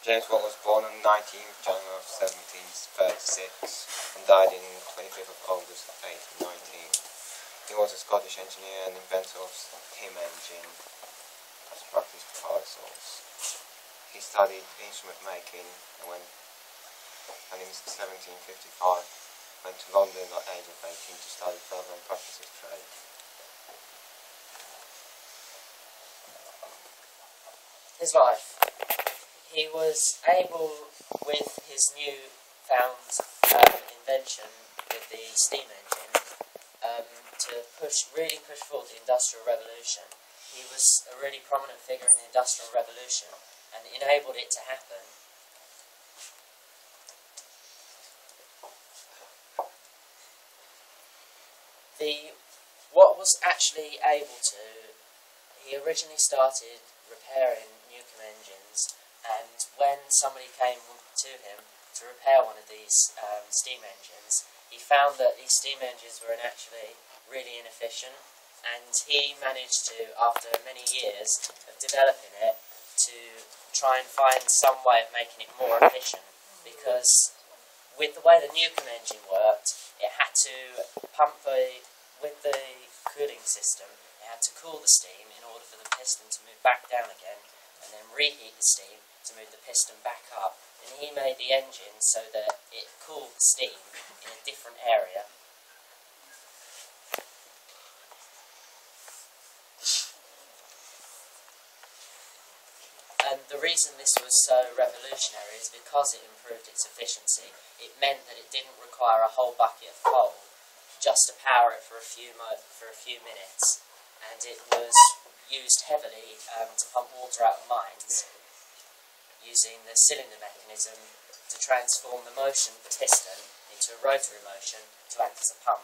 James Watt was born on 19th January of 1736 and died on 25th of August 1819. He was a Scottish engineer and inventor of steam engine as practiced parcels. He studied instrument making and in 1755 went to London at the age of 18 to study further and practice his trade. His life. He was able, with his new found invention with the steam engine, to really push forward the Industrial Revolution. He was a really prominent figure in the Industrial Revolution and enabled it to happen. What was actually able to, he originally started repairing Newcomb engines, and when somebody came to him to repair one of these steam engines, he found that these steam engines were actually really inefficient, and he managed to, after many years of developing it, to try and find some way of making it more efficient, because with the way the Newcomb engine worked, it had to pump with the cooling system, it had to cool the steam in order for the piston to move back down again, and then reheat the steam to move the piston back up. And he made the engine so that it cooled the steam in a different area. And the reason this was so revolutionary is because it improved its efficiency. It meant that it didn't require a whole bucket of coal just to power it for a few minutes, and it was used heavily to pump water out of mines, using the cylinder mechanism to transform the motion of the piston into a rotary motion to act as a pump.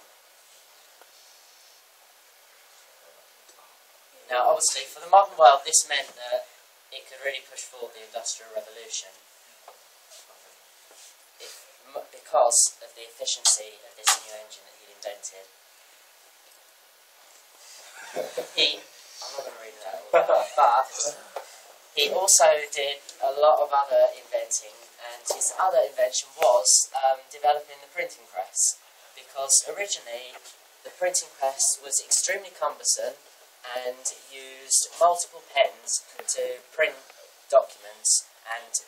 Now, obviously, for the modern world, this meant that it could really push forward the Industrial Revolution because of the efficiency of this new engine that he'd invented. I'm not going to read that all, but he also did a lot of other inventing, and his other invention was developing the printing press, because originally the printing press was extremely cumbersome and used multiple pens to print documents, and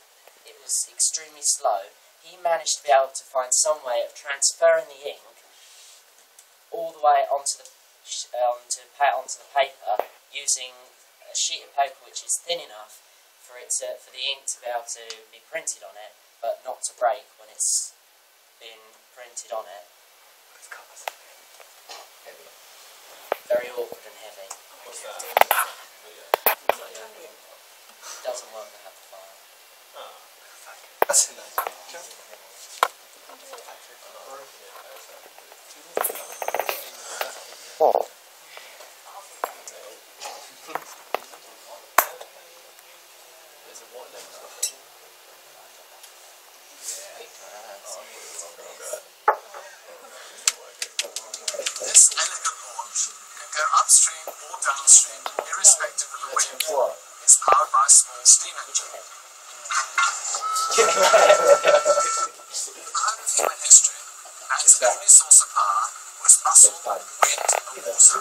it was extremely slow. He managed to be able to find some way of transferring the ink all the way onto the paper using a sheet of paper which is thin enough for the ink to be able to be printed on it, but not to break when it's been printed on it. Very awkward and heavy. What's that? It doesn't work to have the file. Oh. That's a nice picture. Oh. There's a white lemon stuff. This elegant launch can go upstream or downstream, irrespective of the wind. It's powered by a small steam engine. The home of human history, and its only source of power was muscle, wind, and water.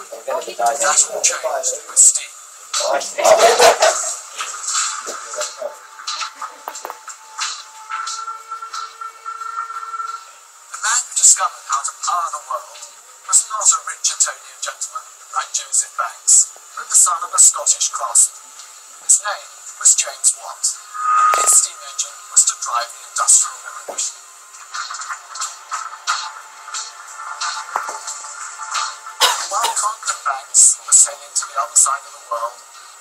That all changed with steam. The man who discovered how to power the world was not a rich Etonian gentleman like Joseph Banks, but the son of a Scottish craftsman. His name was James Watt. His steam engine was to drive the Industrial Revolution. While Conklin Banks was sailing to the other side of the world,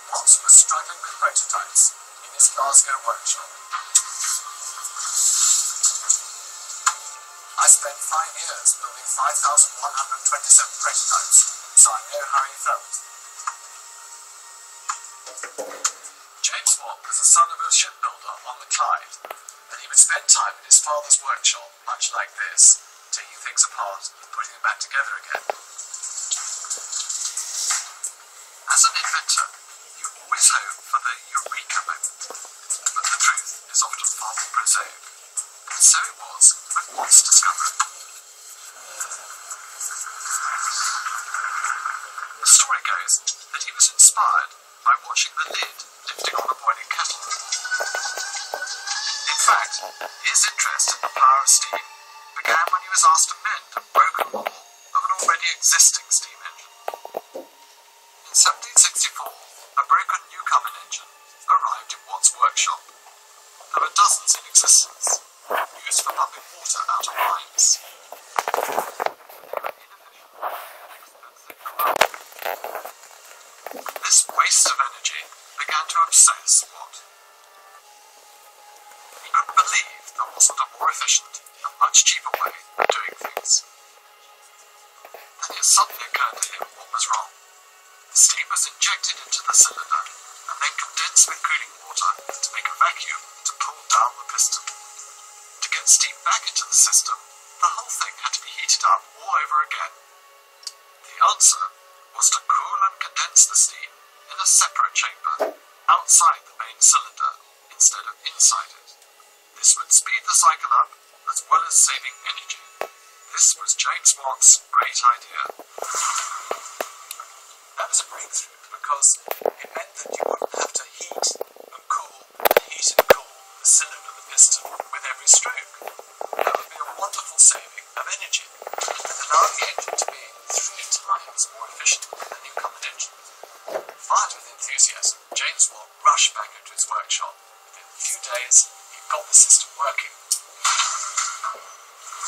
Watt was struggling with prototypes in his Glasgow workshop. I spent 5 years building 5,127 prototypes, so I know how he felt. James Watt was the son of a shipbuilder on the Clyde, and he would spend time in his father's workshop, much like this, taking things apart and putting them back together again. As an inventor, you always hope for the eureka moment, but the truth is is often far more prosaic. And so it was with Watt's discovery. The story goes that he was inspired by watching the lid lifting on a boiling kettle. In fact, his interest in the power of steam began when he was asked to mend a broken wall of an already existing steam engine. In 1764, a broken Newcomen engine arrived in Watt's workshop. There were dozens in existence, used for pumping water out of mines. This waste of energy began to obsess Watt. He couldn't believe there wasn't a more efficient and much cheaper way of doing things. Then it suddenly occurred to him what was wrong. The steam was injected into the cylinder and then condensed with cooling water to make a vacuum to pull down the piston. To get steam back into the system, the whole thing had to be heated up all over again. The answer was to cool and condense the steam in a separate chamber outside the main cylinder instead of inside it. This would speed the cycle up as well as saving energy. This was James Watt's great idea. That was a breakthrough because it meant that you wouldn't have to heat and cool the cylinder of the piston with every stroke. That would be a wonderful saving of energy, allowing the engine to be 3 times more efficient than the Newcomen engine. Fired with enthusiasm, James Watt rushed back into his workshop. Within a few days, he got the system working.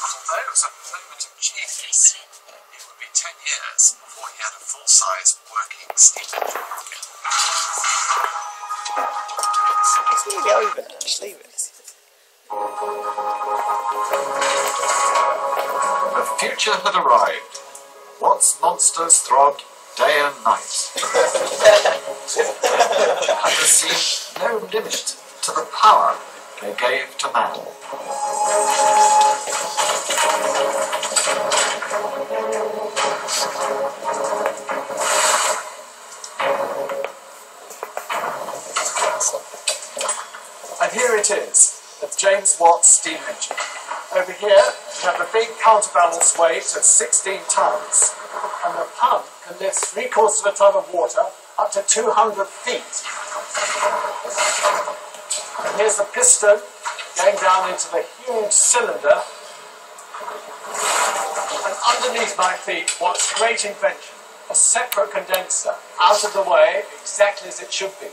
But although it was a moment of genius, it would be 10 years before he had a full-size working steam engine again. It's nearly over now, just leave it. The future had arrived. Watt's monsters throbbed day and night. And there seemed no limit to the power they gave to man. And here it is, the James Watt steam engine. Over here, you have the big counterbalance weight of 16 tons, and the pump can lift 3/4 of a ton of water up to 200 feet. And here's the piston going down into the huge cylinder. And underneath my feet, Watt's great invention, a separate condenser, out of the way, exactly as it should be.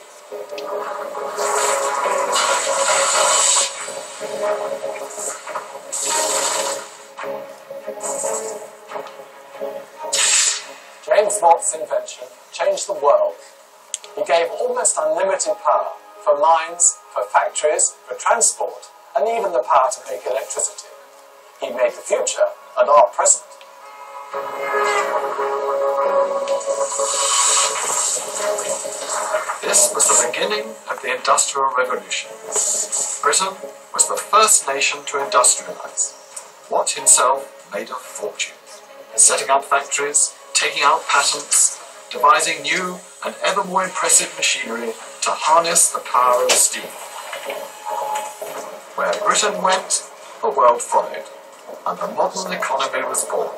James Watt's invention changed the world. He gave almost unlimited power for mines, for factories, for transport, and even the power to make electricity. He made the future and our present. This was the beginning of the Industrial Revolution. Britain was the first nation to industrialise. Watt himself made a fortune, setting up factories, taking out patents, devising new and ever more impressive machinery to harness the power of steam. Where Britain went, the world followed, and the modern economy was born.